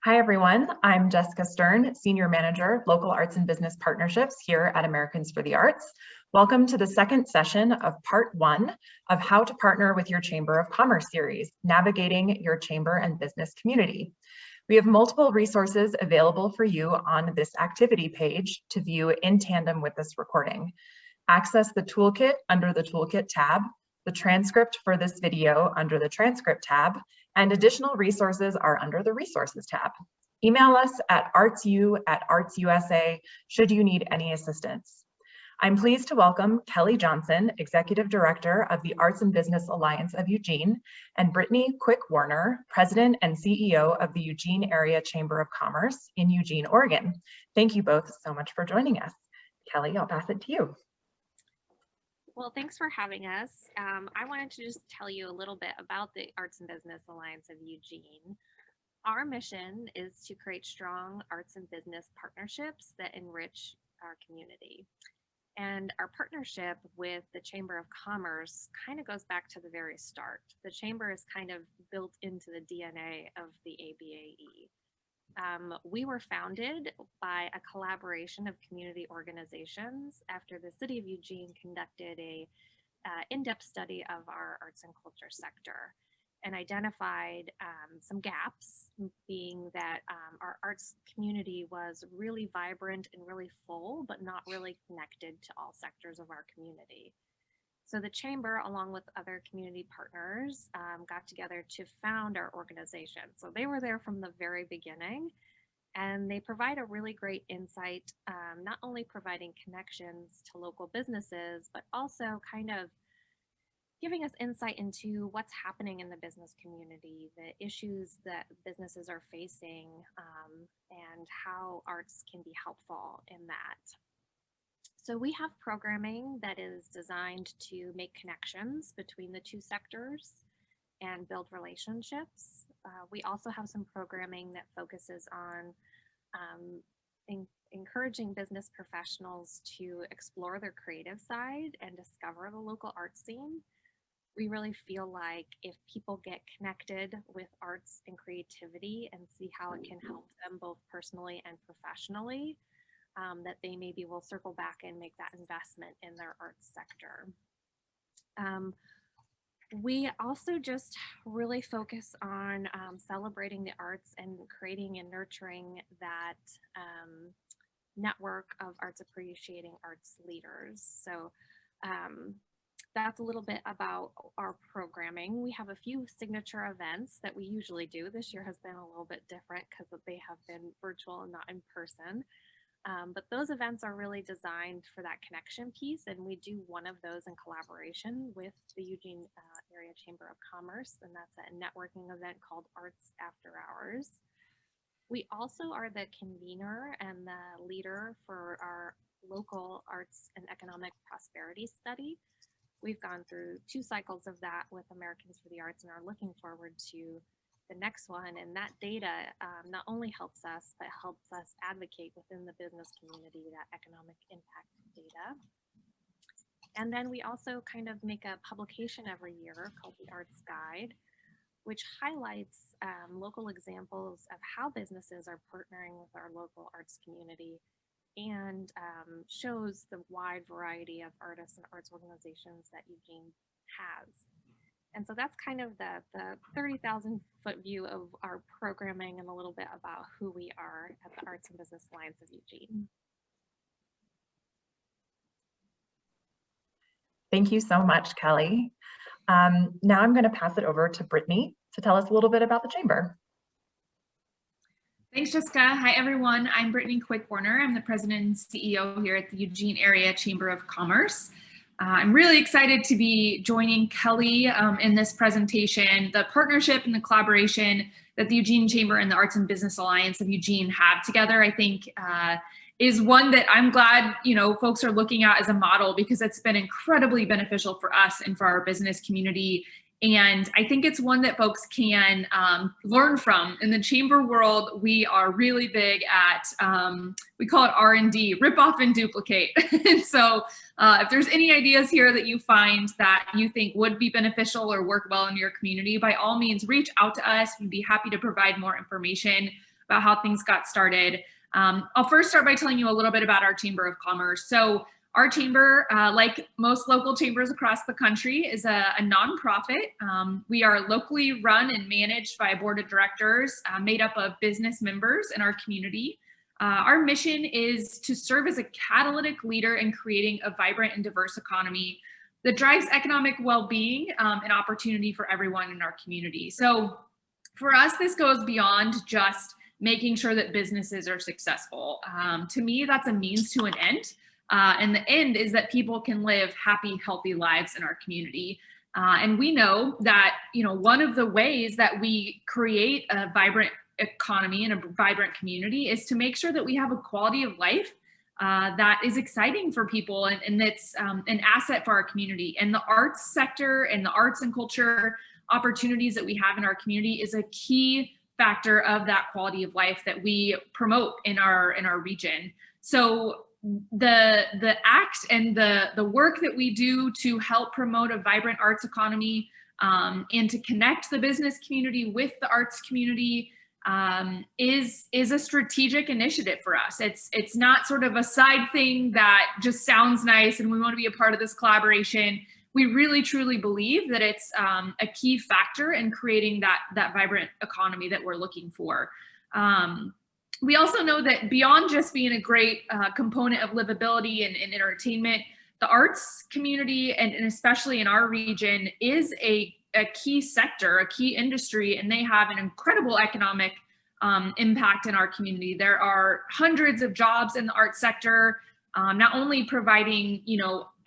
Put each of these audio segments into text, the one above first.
Hi, everyone. I'm Jessica Stern, Senior Manager, Local Arts and Business Partnerships here at Americans for the Arts. Welcome to the second session of part one of How to Partner with Your Chamber of Commerce series, Navigating Your Chamber and Business Community. We have multiple resources available for you on this activity page to view in tandem with this recording. Access the toolkit under the Toolkit tab, the transcript for this video under the Transcript tab, and additional resources are under the Resources tab. Email us at artsu@artsusa should you need any assistance. I'm pleased to welcome Kelly Johnson, Executive Director of the Arts and Business Alliance of Eugene, and Brittany Quick-Warner, President and CEO of the Eugene Area Chamber of Commerce in Eugene, Oregon. Thank you both so much for joining us. Kelly, I'll pass it to you. Well, thanks for having us. I wanted to just tell you a little bit about the Arts and Business Alliance of Eugene. Our mission is to create strong arts and business partnerships that enrich our community. And our partnership with the Chamber of Commerce kind of goes back to the very start. The Chamber is kind of built into the DNA of the ABAE. We were founded by a collaboration of community organizations after the city of Eugene conducted a in-depth study of our arts and culture sector and identified some gaps, being that our arts community was really vibrant and really full, but not really connected to all sectors of our community. So the Chamber, along with other community partners, got together to found our organization. So they were there from the very beginning, and they provide a really great insight, not only providing connections to local businesses, but also kind of giving us insight into what's happening in the business community, the issues that businesses are facing, and how arts can be helpful in that. So we have programming that is designed to make connections between the two sectors and build relationships. We also have some programming that focuses on encouraging business professionals to explore their creative side and discover the local art scene. We really feel like if people get connected with arts and creativity and see how it can help them both personally and professionally, that they maybe will circle back and make that investment in their arts sector. We also just really focus on celebrating the arts and creating and nurturing that network of arts appreciating arts leaders. So that's a little bit about our programming. We have a few signature events that we usually do. This year has been a little bit different because they have been virtual and not in person. But those events are really designed for that connection piece, and we do one of those in collaboration with the Eugene Area Chamber of Commerce, and that's a networking event called Arts After Hours. We also are the convener and the leader for our local arts and economic prosperity study. We've gone through 2 cycles of that with Americans for the Arts and are looking forward to the next one, and that data not only helps us, but helps us advocate within the business community, that economic impact data. And then we also kind of make a publication every year called the Arts Guide, which highlights local examples of how businesses are partnering with our local arts community and shows the wide variety of artists and arts organizations that Eugene has. And so that's kind of the 30,000 foot view of our programming and a little bit about who we are at the Arts and Business Alliance of Eugene. Thank you so much, Kelly. Now I'm going to pass it over to Brittany to tell us a little bit about the Chamber. Thanks, Jessica. Hi, everyone. I'm Brittany Quick-Warner. I'm the President and CEO here at the Eugene Area Chamber of Commerce. I'm really excited to be joining Kelly in this presentation. The partnership and the collaboration that the Eugene Chamber and the Arts and Business Alliance of Eugene have together, I think, is one that I'm glad, folks are looking at as a model, because it's been incredibly beneficial for us and for our business community. And I think it's one that folks can learn from. In the chamber world, we are really big at, we call it R&D, rip off and duplicate. And so if there's any ideas here that you find that you think would be beneficial or work well in your community, by all means, reach out to us. We'd be happy to provide more information. about how things got started. I'll first start by telling you a little bit about our Chamber of Commerce. So our chamber, like most local chambers across the country, is a nonprofit. We are locally run and managed by a board of directors made up of business members in our community. Our mission is to serve as a catalytic leader in creating a vibrant and diverse economy that drives economic well-being and opportunity for everyone in our community. So for us, this goes beyond just making sure that businesses are successful. To me, that's a means to an end. And the end is that people can live happy, healthy lives in our community. And we know that, one of the ways that we create a vibrant economy and a vibrant community is to make sure that we have a quality of life that is exciting for people and that's an asset for our community. And the arts sector and the arts and culture opportunities that we have in our community is a key factor of that quality of life that we promote in our region. So the act and the work that we do to help promote a vibrant arts economy and to connect the business community with the arts community is a strategic initiative for us. It's not sort of a side thing that just sounds nice and we want to be a part of this collaboration. We really truly believe that it's a key factor in creating that vibrant economy that we're looking for. We also know that beyond just being a great component of livability and entertainment, the arts community, and especially in our region, is a key sector, a key industry, and they have an incredible economic impact in our community. There are hundreds of jobs in the arts sector, not only providing,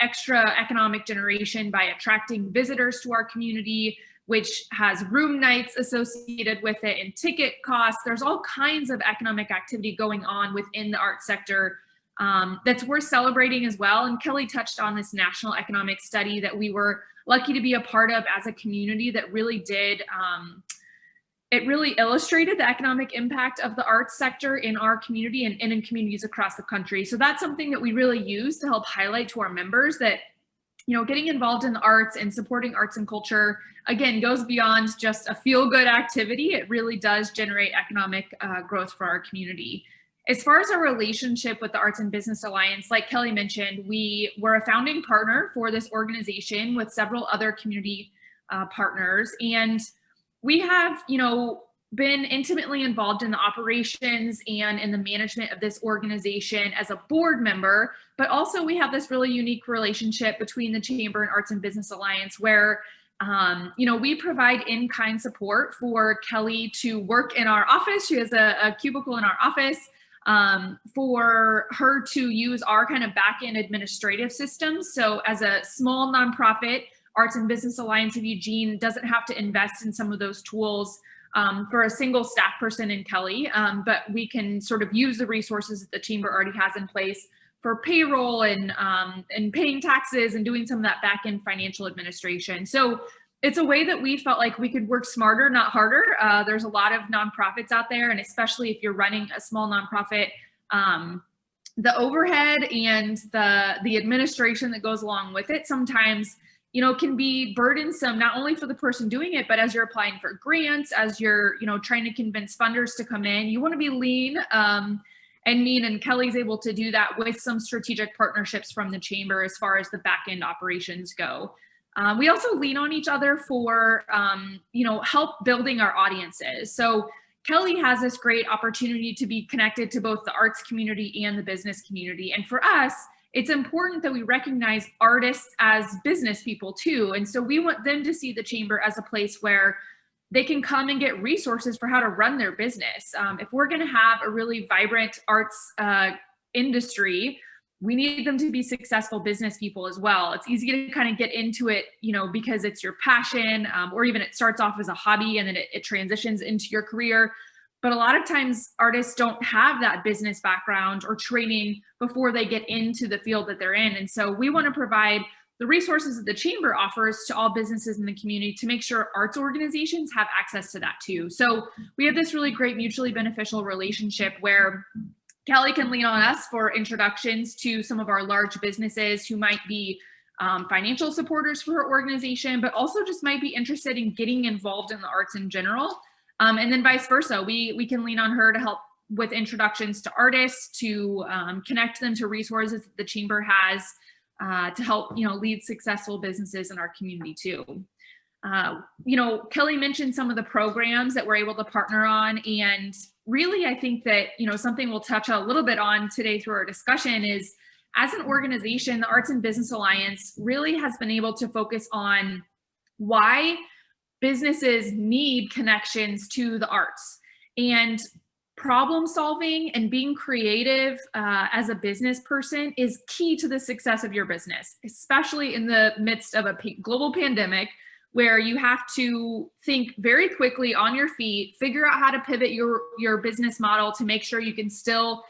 extra economic generation by attracting visitors to our community, which has room nights associated with it and ticket costs. There's all kinds of economic activity going on within the arts sector that's worth celebrating as well. And Kelly touched on this national economic study that we were lucky to be a part of as a community that really did, it really illustrated the economic impact of the arts sector in our community and in communities across the country. So that's something that we really use to help highlight to our members that getting involved in the arts and supporting arts and culture, again, goes beyond just a feel-good activity. It really does generate economic growth for our community. As far as our relationship with the Arts and Business Alliance, like Kelly mentioned, we were a founding partner for this organization with several other community partners. And we have, been intimately involved in the operations and in the management of this organization as a board member, but also we have this really unique relationship between the Chamber and Arts and Business Alliance where, we provide in-kind support for Kelly to work in our office. She has a cubicle in our office for her to use our kind of back-end administrative systems. So as a small nonprofit, Arts and Business Alliance of Eugene doesn't have to invest in some of those tools for a single staff person in Kelly, but we can sort of use the resources that the Chamber already has in place for payroll and paying taxes and doing some of that back-end financial administration. So it's a way that we felt like we could work smarter, not harder. There's a lot of nonprofits out there, and especially if you're running a small nonprofit, the overhead and the administration that goes along with it sometimes can be burdensome, not only for the person doing it, but as you're applying for grants, as you're, trying to convince funders to come in, you want to be lean and mean, and Kelly's able to do that with some strategic partnerships from the Chamber as far as the back-end operations go. We also lean on each other for, help building our audiences. So Kelly has this great opportunity to be connected to both the arts community and the business community. And for us, it's important that we recognize artists as business people too. And so we want them to see the Chamber as a place where they can come and get resources for how to run their business. If we're going to have a really vibrant arts industry, we need them to be successful business people as well. It's easy to kind of get into it, because it's your passion, or even it starts off as a hobby and then it transitions into your career. But a lot of times artists don't have that business background or training before they get into the field that they're in. And so we want to provide the resources that the Chamber offers to all businesses in the community to make sure arts organizations have access to that too. So we have this really great mutually beneficial relationship where Kelly can lean on us for introductions to some of our large businesses who might be financial supporters for her organization, but also just might be interested in getting involved in the arts in general. And then vice versa, we can lean on her to help with introductions to artists, to connect them to resources that the chamber has to help, lead successful businesses in our community too. Kelly mentioned some of the programs that we're able to partner on, and really I think that, something we'll touch a little bit on today through our discussion is, as an organization, the Arts and Business Alliance really has been able to focus on why businesses need connections to the arts, and problem solving and being creative as a business person is key to the success of your business, especially in the midst of a global pandemic, where you have to think very quickly on your feet, figure out how to pivot your business model to make sure you can still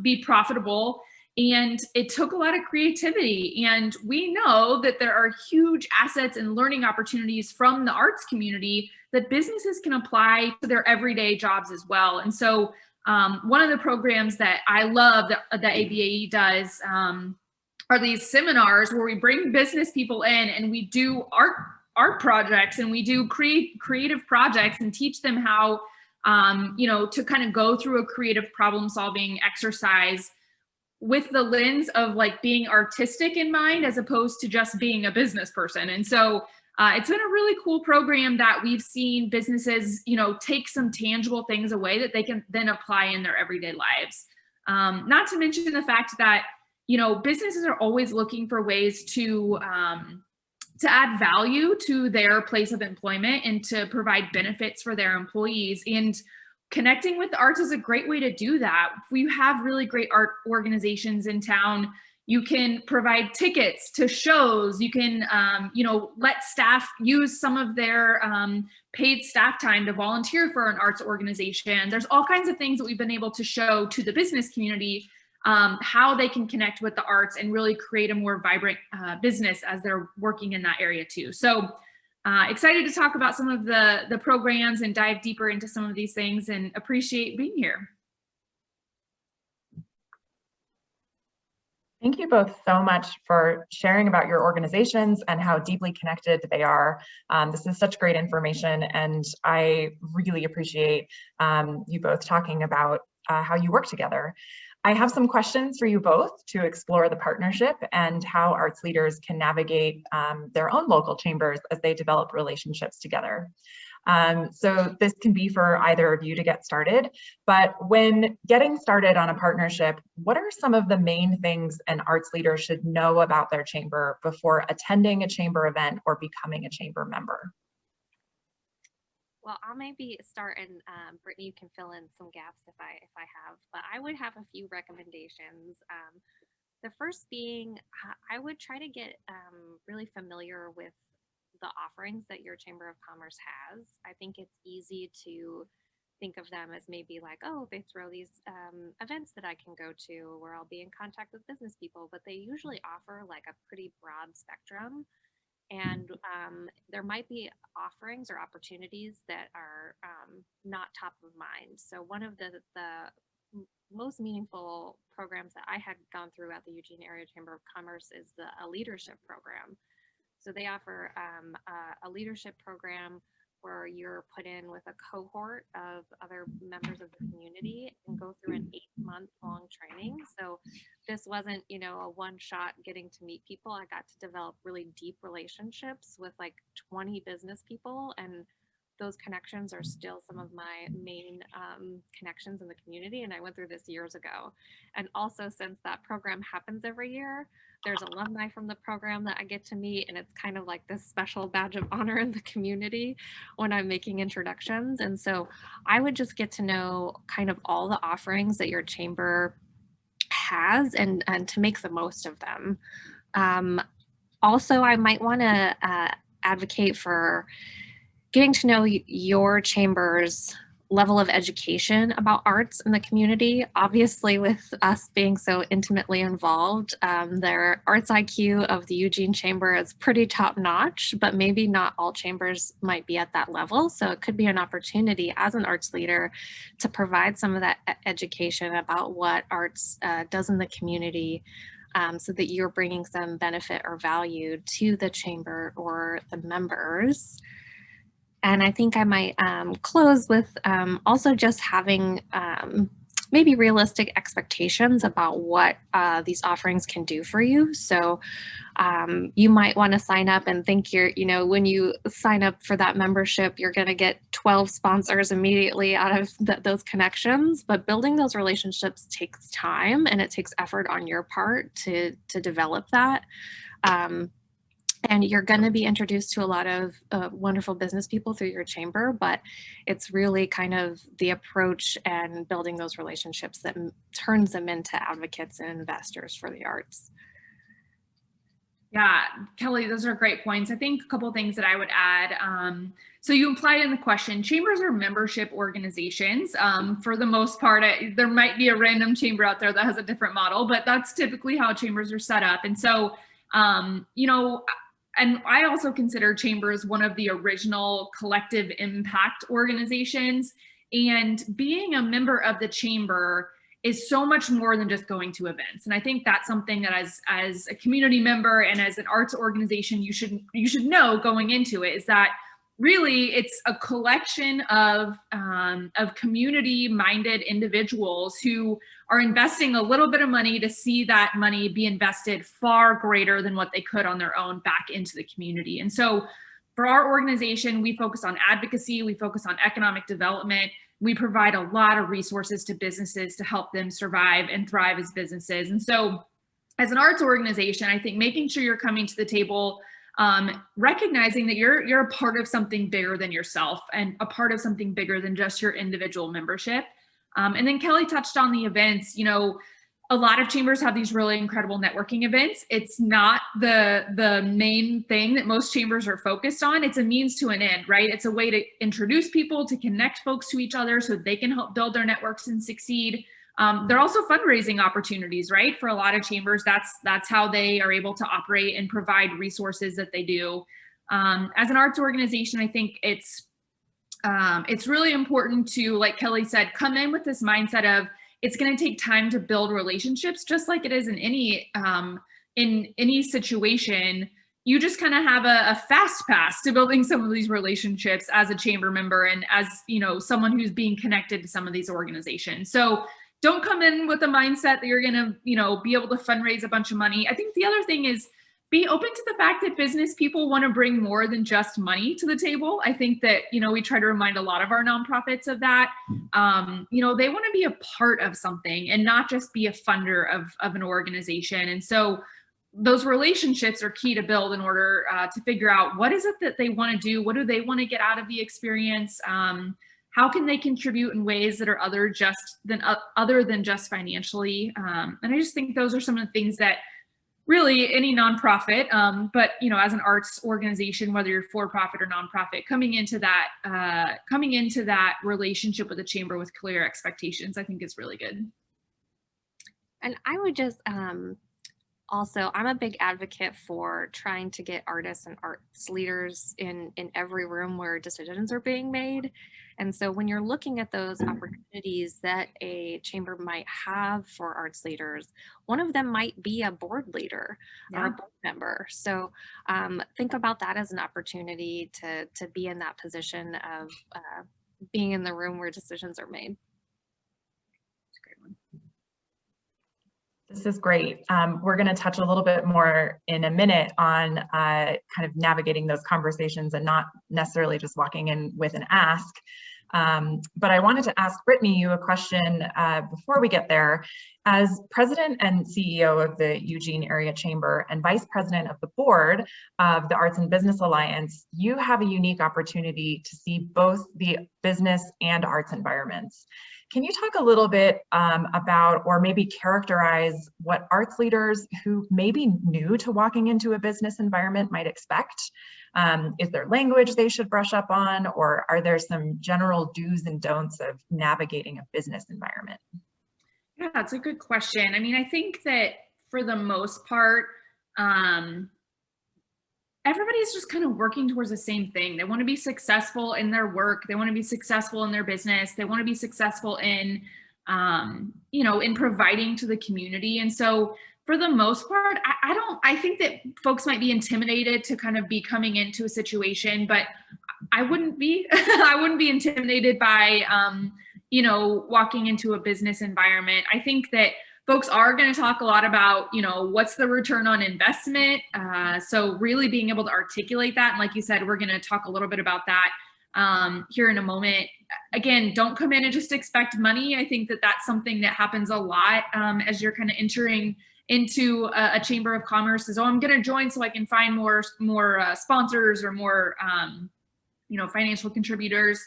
be profitable. And it took a lot of creativity. And we know that there are huge assets and learning opportunities from the arts community that businesses can apply to their everyday jobs as well. And so one of the programs that I love that ABAE does are these seminars where we bring business people in and we do art projects, and we do creative projects and teach them how, to kind of go through a creative problem solving exercise with the lens of like being artistic in mind, as opposed to just being a business person. And so it's been a really cool program that we've seen businesses, take some tangible things away that they can then apply in their everyday lives. Not to mention the fact that, businesses are always looking for ways to add value to their place of employment and to provide benefits for their employees. And connecting with the arts is a great way to do that. If we have really great art organizations in town, you can provide tickets to shows. You can, let staff use some of their paid staff time to volunteer for an arts organization. There's all kinds of things that we've been able to show to the business community, how they can connect with the arts and really create a more vibrant business as they're working in that area too. So excited to talk about some of the programs and dive deeper into some of these things, and appreciate being here. Thank you both so much for sharing about your organizations and how deeply connected they are. This is such great information, and I really appreciate you both talking about how you work together. I have some questions for you both to explore the partnership and how arts leaders can navigate their own local chambers as they develop relationships together. So this can be for either of you to get started, but when getting started on a partnership, what are some of the main things an arts leader should know about their chamber before attending a chamber event or becoming a chamber member? Well, I'll maybe start, and Brittany, you can fill in some gaps if I have, but I would have a few recommendations. The first being, I would try to get really familiar with the offerings that your Chamber of Commerce has. I think it's easy to think of them as maybe like, oh, they throw these events that I can go to where I'll be in contact with business people, but they usually offer like a pretty broad spectrum. And there might be offerings or opportunities that are not top of mind. So one of the most meaningful programs that I had gone through at the Eugene Area Chamber of Commerce is a leadership program. So they offer a leadership program where you're put in with a cohort of other members of the community and go through an 8-month long training. So this wasn't, a one-shot getting to meet people. I got to develop really deep relationships with like 20 business people, and those connections are still some of my main connections in the community. And I went through this years ago. And also, since that program happens every year, there's alumni from the program that I get to meet, and it's kind of like this special badge of honor in the community when I'm making introductions. And so I would just get to know kind of all the offerings that your chamber has and to make the most of them. Also, I might want to advocate for getting to know your chamber's level of education about arts in the community. Obviously, with us being so intimately involved, their arts IQ of the Eugene Chamber is pretty top notch, but maybe not all chambers might be at that level. So it could be an opportunity as an arts leader to provide some of that education about what arts does in the community, so that you're bringing some benefit or value to the chamber or the members. And I think I might close with also just having maybe realistic expectations about what these offerings can do for you. So you might want to sign up and think when you sign up for that membership, you're going to get 12 sponsors immediately out of those connections. But building those relationships takes time, and it takes effort on your part to develop that. And you're going to be introduced to a lot of wonderful business people through your chamber, but it's really kind of the approach and building those relationships that turns them into advocates and investors for the arts. Yeah, Kelly, those are great points. I think a couple of things that I would add. So you implied in the question, chambers are membership organizations. For the most part, there might be a random chamber out there that has a different model, but that's typically how chambers are set up. And so, and I also consider chambers one of the original collective impact organizations. And being a member of the chamber is so much more than just going to events. And I think that's something that as a community member and as an arts organization, you should know going into it, is that really it's a collection of community-minded individuals who are investing a little bit of money to see that money be invested far greater than what they could on their own back into the community. And so for our organization, we focus on advocacy, we focus on economic development. We provide a lot of resources to businesses to help them survive and thrive as businesses. And so as an arts organization, I think making sure you're coming to the table, recognizing that you're a part of something bigger than yourself and a part of something bigger than just your individual membership. And then Kelly touched on the events. A lot of chambers have these really incredible networking events. It's not the main thing that most chambers are focused on. It's a means to an end, right? It's a way to introduce people, to connect folks to each other so they can help build their networks and succeed. They're also fundraising opportunities, right? For a lot of chambers, that's how they are able to operate and provide resources that they do. As an arts organization, I think it's really important to, like Kelly said, come in with this mindset of, it's going to take time to build relationships, just like it is in any situation. You just kind of have a fast pass to building some of these relationships as a chamber member and as someone who's being connected to some of these organizations. So don't come in with a mindset that you're going to be able to fundraise a bunch of money. I think the other thing is be open to the fact that business people want to bring more than just money to the table. I think that, we try to remind a lot of our nonprofits of that. They want to be a part of something and not just be a funder of an organization. And so those relationships are key to build in order to figure out what is it that they want to do? What do they want to get out of the experience? How can they contribute in ways that are other than just financially? And I just think those are some of the things that really any nonprofit, but as an arts organization, whether you're for-profit or nonprofit, coming into that relationship with the chamber with clear expectations, I think is really good. And I would just also, I'm a big advocate for trying to get artists and arts leaders in every room where decisions are being made. And so when you're looking at those opportunities that a chamber might have for arts leaders, one of them might be a board leader or a board member. So think about that as an opportunity to be in that position of being in the room where decisions are made. That's a great one. This is great. We're going to touch a little bit more in a minute on kind of navigating those conversations and not necessarily just walking in with an ask. But I wanted to ask Brittany you a question before we get there. As president and CEO of the Eugene Area Chamber and vice president of the board of the Arts and Business Alliance, you have a unique opportunity to see both the business and arts environments. Can you talk a little bit about, or maybe characterize, what arts leaders who may be new to walking into a business environment might expect? Is there language they should brush up on, or are there some general do's and don'ts of navigating a business environment? Yeah, that's a good question. I mean, I think that for the most part, everybody's just kind of working towards the same thing. They want to be successful in their work. They want to be successful in their business. They want to be successful in, in providing to the community. And so for the most part, I think that folks might be intimidated to kind of be coming into a situation, but I wouldn't be, I wouldn't be intimidated by, you know, walking into a business environment. I think that folks are going to talk a lot about, you know, what's the return on investment. So really being able to articulate that. And like you said, we're going to talk a little bit about that here in a moment. Again, don't come in and just expect money. I think that that's something that happens a lot as you're kind of entering into a chamber of commerce is, oh, I'm going to join so I can find more sponsors or more, you know, financial contributors.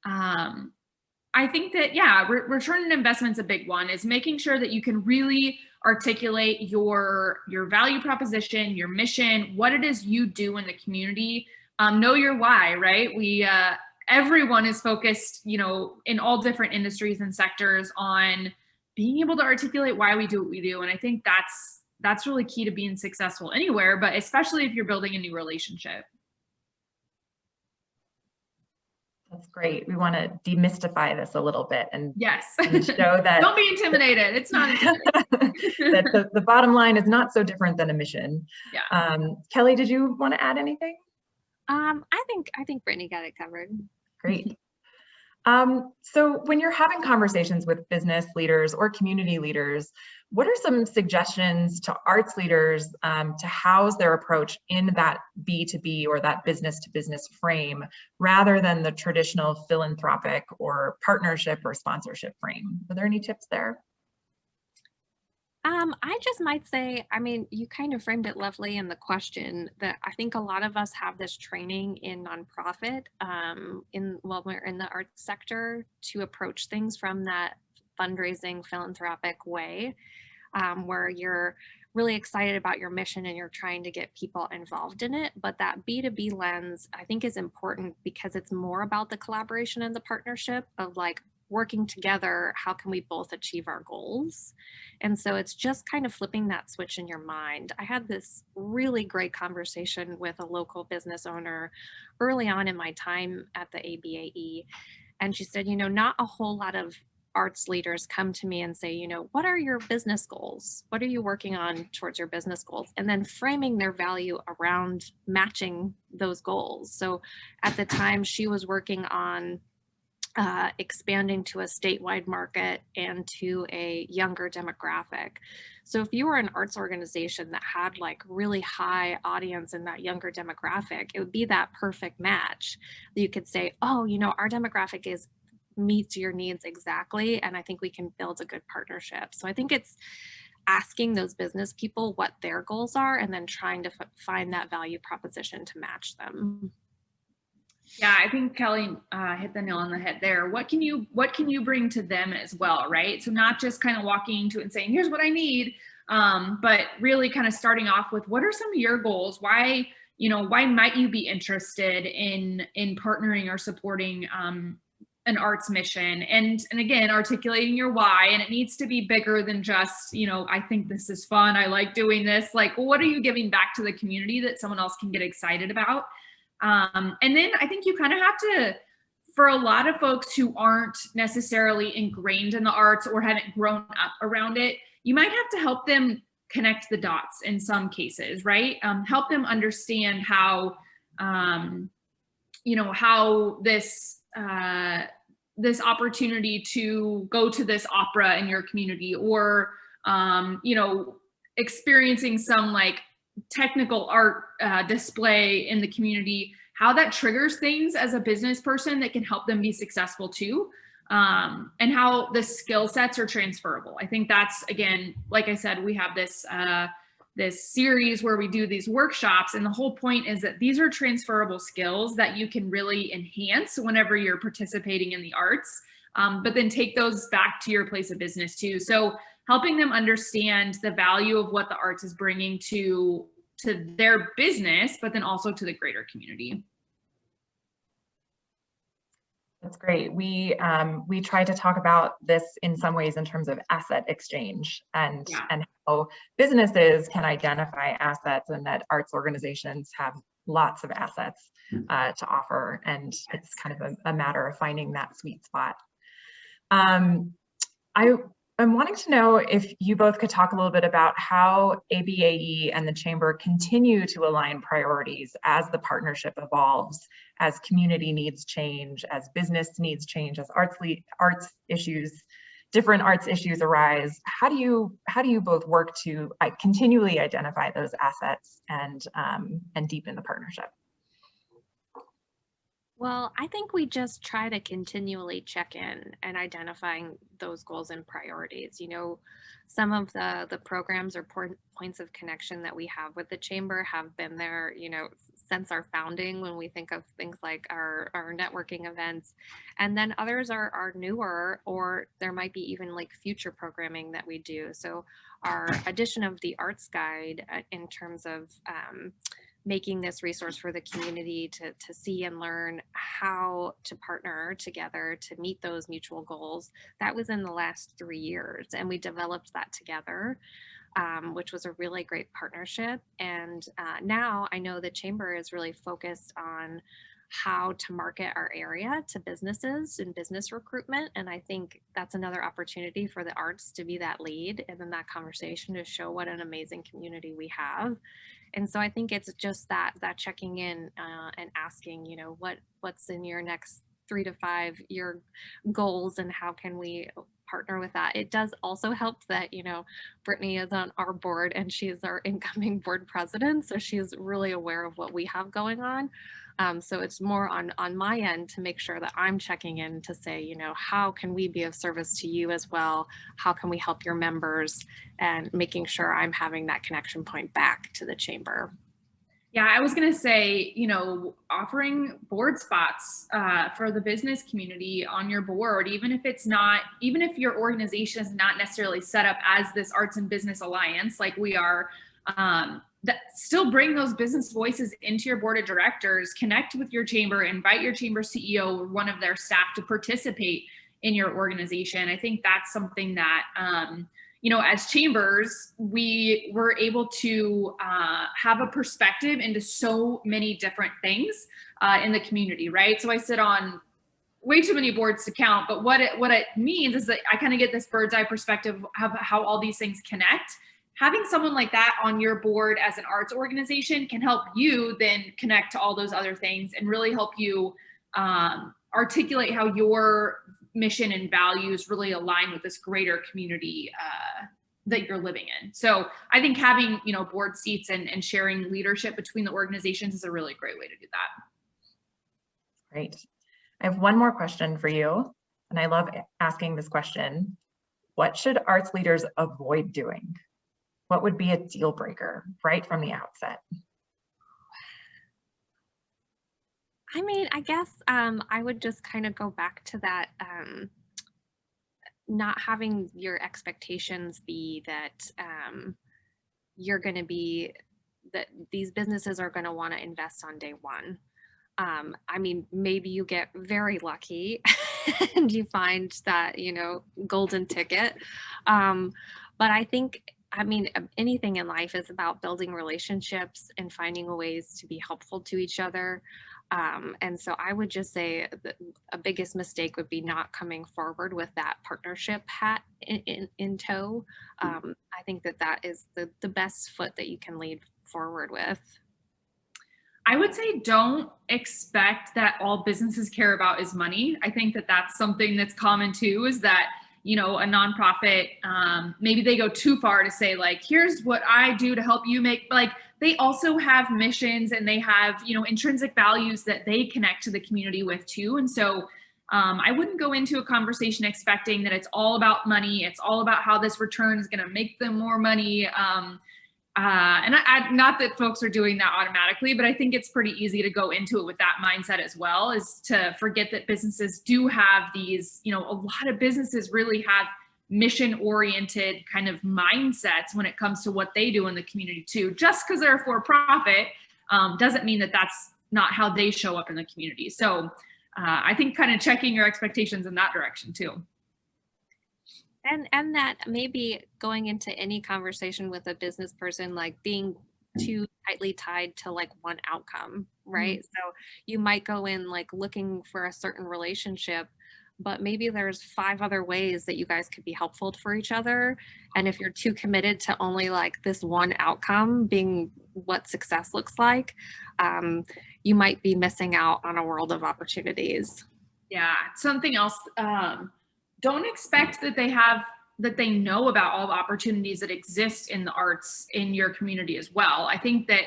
I think that, yeah, return on investment's a big one, is making sure that you can really articulate your value proposition, your mission, what it is you do in the community. Know your why, right? Everyone is focused, you know, in all different industries and sectors on being able to articulate why we do what we do. And I think that's really key to being successful anywhere, but especially if you're building a new relationship. That's great. We want to demystify this a little bit and, yes, and show that don't be intimidated. It's not intimidating. that the bottom line is not so different than a mission. Yeah. Kelly, did you want to add anything? I think Brittany got it covered. Great. So when you're having conversations with business leaders or community leaders, what are some suggestions to arts leaders to house their approach in that B2B or that business to business frame, rather than the traditional philanthropic or partnership or sponsorship frame? Are there any tips there? I just might say, I mean, you kind of framed it lovely in the question, that I think a lot of us have this training in nonprofit, while we're in the arts sector, to approach things from that fundraising philanthropic way, where you're really excited about your mission and you're trying to get people involved in it. But that B2B lens, I think, is important because it's more about the collaboration and the partnership of like, working together, how can we both achieve our goals? And so it's just kind of flipping that switch in your mind. I had this really great conversation with a local business owner early on in my time at the ABAE. And she said, you know, not a whole lot of arts leaders come to me and say, you know, what are your business goals? What are you working on towards your business goals? And then framing their value around matching those goals. So at the time, she was working on expanding to a statewide market and to a younger demographic. So if you were an arts organization that had like really high audience in that younger demographic, it would be that perfect match. You could say, oh, you know, our demographic meets your needs exactly, and I think we can build a good partnership. So I think it's asking those business people what their goals are and then trying to find that value proposition to match them. Yeah, I think Kelly hit the nail on the head there. What can you bring to them as well, right? So not just kind of walking into it and saying, here's what I need, but really kind of starting off with, what are some of your goals? Why might you be interested in partnering or supporting an arts mission? And again, articulating your why, and it needs to be bigger than just, you know, I think this is fun, I like doing this. Like, what are you giving back to the community that someone else can get excited about? And then I think you kind of have to, for a lot of folks who aren't necessarily ingrained in the arts or haven't grown up around it, you might have to help them connect the dots in some cases, right? Help them understand how, you know, how this opportunity to go to this opera in your community, or, you know, experiencing some like technical art display in the community, how that triggers things as a business person that can help them be successful too, and how the skill sets are transferable. I think that's, again, like I said, we have this this series where we do these workshops, and the whole point is that these are transferable skills that you can really enhance whenever you're participating in the arts, but then take those back to your place of business too. So helping them understand the value of what the arts is bringing to their business, but then also to the greater community. That's great. We try to talk about this in some ways in terms of asset exchange and how businesses can identify assets, and that arts organizations have lots of assets to offer, and it's kind of a matter of finding that sweet spot. I'm wanting to know if you both could talk a little bit about how ABAE and the Chamber continue to align priorities as the partnership evolves, as community needs change, as business needs change, as different arts issues arise? How do you both work to continually identify those assets and deepen the partnership? Well, I think we just try to continually check in and identifying those goals and priorities. Some of the programs or points of connection that we have with the chamber have been there, since our founding, when we think of things like our networking events. And then others are newer, or there might be even like future programming that we do. So our addition of the Arts Guide in terms of making this resource for the community to see and learn how to partner together to meet those mutual goals. That was in the last 3 years, and we developed that together, which was a really great partnership. And now I know the chamber is really focused on how to market our area to businesses and business recruitment. And I think that's another opportunity for the arts to be that lead and in that conversation to show what an amazing community we have. And so I think it's just that checking in and asking, what's in your next 3 to 5 year goals and how can we partner with that. It does also help that, Brittany is on our board and she's our incoming board president. So she's really aware of what we have going on. So it's more on my end to make sure that I'm checking in to say, how can we be of service to you as well? How can we help your members? And making sure I'm having that connection point back to the chamber. Yeah, I was going to say, offering board spots for the business community on your board, even if your organization is not necessarily set up as this Arts and Business Alliance like we are, that still bring those business voices into your board of directors, connect with your chamber, invite your chamber CEO or one of their staff to participate in your organization. I think that's something that, as chambers, we were able to have a perspective into so many different things in the community, right? So I sit on way too many boards to count, but what it means is that I kind of get this bird's eye perspective of how all these things connect. Having someone like that on your board as an arts organization can help you then connect to all those other things and really help you articulate how your mission and values really align with this greater community that you're living in. So I think having, board seats and sharing leadership between the organizations is a really great way to do that. Great. I have one more question for you, and I love asking this question. What should arts leaders avoid doing? What would be a deal breaker right from the outset? I mean, I guess I would just kind of go back to that, not having your expectations be that you're going to be, that these businesses are going to want to invest on day one. I mean, maybe you get very lucky and you find that, golden ticket. But I think, anything in life is about building relationships and finding ways to be helpful to each other. And so I would just say that a biggest mistake would be not coming forward with that partnership hat in tow. I think that is the best foot that you can lead forward with. I would say don't expect that all businesses care about is money. I think that that's something that's common too, is that, a nonprofit, maybe they go too far to say like, here's what I do to help you make, like they also have missions and they have, intrinsic values that they connect to the community with too. And so I wouldn't go into a conversation expecting that it's all about money. It's all about how this return is going to make them more money. And not that folks are doing that automatically, but I think it's pretty easy to go into it with that mindset as well, is to forget that businesses do have these, a lot of businesses really have mission-oriented kind of mindsets when it comes to what they do in the community too. Just because they're for profit doesn't mean that that's not how they show up in the community. So I think kind of checking your expectations in that direction too. And that maybe going into any conversation with a business person, like being too tightly tied to like one outcome, right? So you might go in like looking for a certain relationship, but maybe there's 5 other ways that you guys could be helpful for each other. And if you're too committed to only like this one outcome being what success looks like, you might be missing out on a world of opportunities. Yeah, something else. Don't expect that they know about all the opportunities that exist in the arts in your community as well. I think that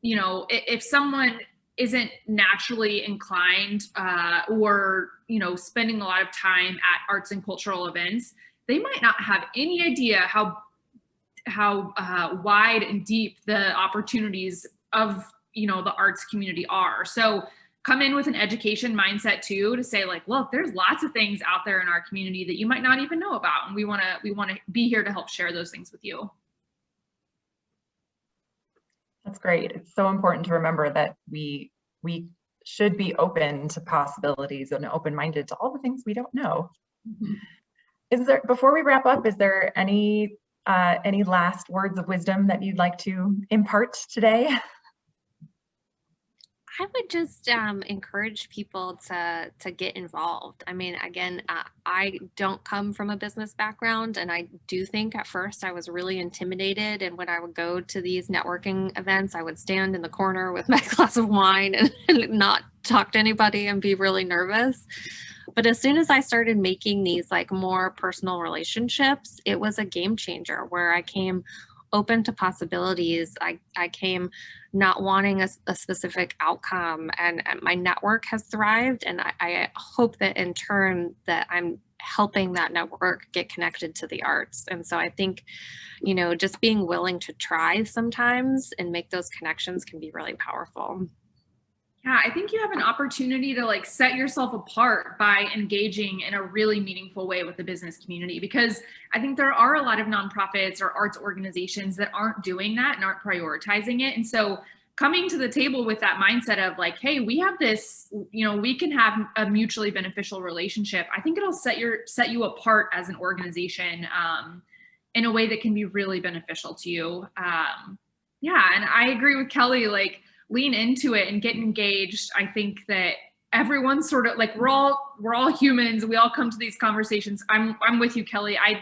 you know, if someone isn't naturally inclined or you know, spending a lot of time at arts and cultural events, they might not have any idea how wide and deep the opportunities of, you know, the arts community are. So come in with an education mindset too, to say like, look, there's lots of things out there in our community that you might not even know about, and we want to be here to help share those things with you. That's great. It's so important to remember that we should be open to possibilities and open-minded to all the things we don't know. Mm-hmm. Is there, before we wrap up, is there any last words of wisdom that you'd like to impart today? I would just encourage people to get involved. I mean, again, I don't come from a business background, and I do think at first I was really intimidated. And when I would go to these networking events, I would stand in the corner with my glass of wine and not talk to anybody and be really nervous. But as soon as I started making these like more personal relationships, it was a game changer where I came open to possibilities. I came not wanting a specific outcome, and my network has thrived. And I hope that in turn that I'm helping that network get connected to the arts. And so I think, you know, just being willing to try sometimes and make those connections can be really powerful. Yeah, I think you have an opportunity to like set yourself apart by engaging in a really meaningful way with the business community, because I think there are a lot of nonprofits or arts organizations that aren't doing that and aren't prioritizing it. And so coming to the table with that mindset of like, hey, we have this, you know, we can have a mutually beneficial relationship. I think it'll set you apart as an organization in a way that can be really beneficial to you. Yeah, and I agree with Kelly, like, lean into it and get engaged. I think that everyone's sort of like, we're all humans. We all come to these conversations. I'm with you, Kelly. I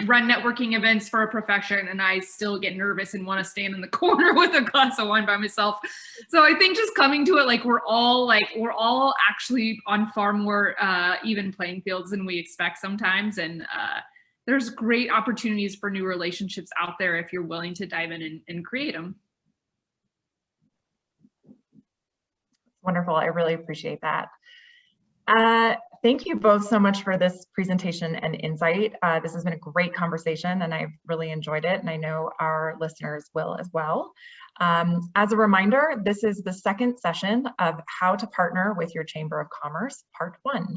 run networking events for a profession, and I still get nervous and want to stand in the corner with a glass of wine by myself. So I think just coming to it, like we're all actually on far more even playing fields than we expect sometimes. And there's great opportunities for new relationships out there if you're willing to dive in and create them. Wonderful. I really appreciate that. Thank you both so much for this presentation and insight. This has been a great conversation, and I've really enjoyed it, and I know our listeners will as well. As a reminder, this is the second session of How to Partner with Your Chamber of Commerce, Part 1.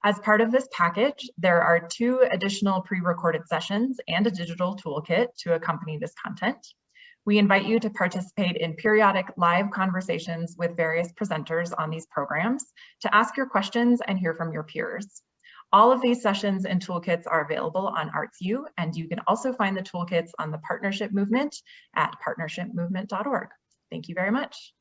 As part of this package, there are 2 additional pre-recorded sessions and a digital toolkit to accompany this content. We invite you to participate in periodic live conversations with various presenters on these programs, to ask your questions and hear from your peers. All of these sessions and toolkits are available on ArtsU, and you can also find the toolkits on the Partnership Movement at partnershipmovement.org. Thank you very much.